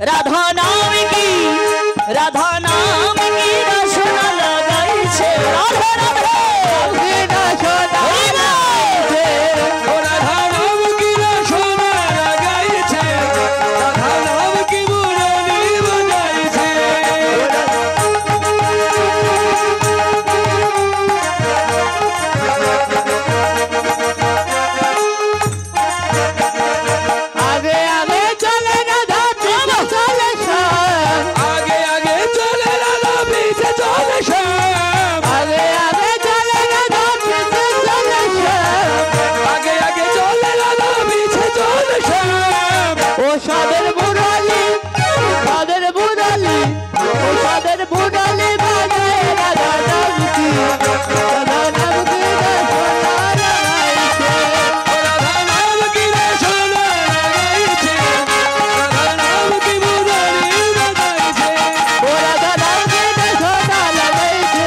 রাধা নাম কি রাধা নাম কি রসনা লাগাইছে রাধা নাম রে রসনা লাগাইছে ও রাধা নাম কি রসনা লাগাইছে রাধা নাম কি মুরলি বাজাইছে আগে আগে চলে রাধা পিছে চলে শ্যাম আগে আগে চলে রাধা পিছে চলে শ্যাম আগে আগে চলে রাধা পিছে চলে শ্যাম আগে আগে চলে রাধা পিছে চলে শ্যাম ও সাদের বুড়ালি ও সাদের বুড়ালি বাজায় রাধা নাম কি রাধা নাম কি রাধা নাম কি রসনা লাগাইছে রাধা নাম কি মুরলি বাজাইছে ও রাধা নাম কি রসনা লাগাইছে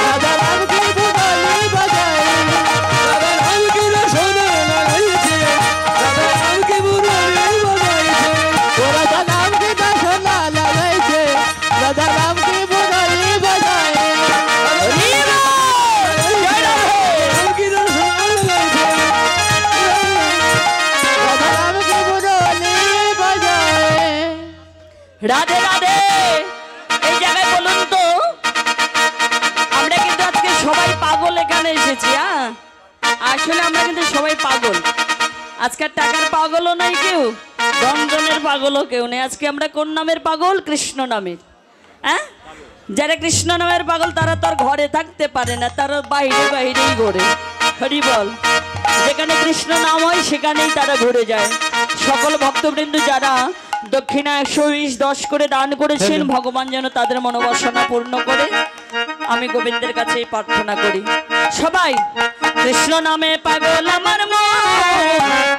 রাধা নাম কি বুড়ালি বাজায় রাধা নাম কি রসনা লাগাইছে রাধা নাম কি মুরলি বাজাইছে ও রাধা নাম কি রসনা লাগাইছে রাধা নাম কি বুড়ালি বাজায় নাম কি রসনা লাগাইছে রাধা নাম কি বুড়ালি বাজায় রাধে রাধে এই জায়গায় বলুন তো আমরা কিন্তু আজকে সবাই পাগল এখানে এসেছি হ্যাঁ আসলে আমরা কিন্তু সবাই পাগল আজকের টাকার পাগলও নাই কেউ দণ্ডনের পাগলও কেউ নেই আজকে আমরা কোন নামের পাগল কৃষ্ণ নামের হ্যাঁ যারা কৃষ্ণ নামের পাগল তারা তো আর ঘরে থাকতে পারে না তারা বাইরে বাইরেই ঘোরে হরি বল যেখানে কৃষ্ণ নাম হয় সেখানেই তারা ঘুরে যায় সকল ভক্তবৃন্দ যারা দক্ষিণা 120 করে দান করেছেন ভগবান যেন তাদের মনোবাসনা পূর্ণ করে আমি গোবিন্দের কাছে প্রার্থনা করি সবাই কৃষ্ণ নামে পাগল আমার মন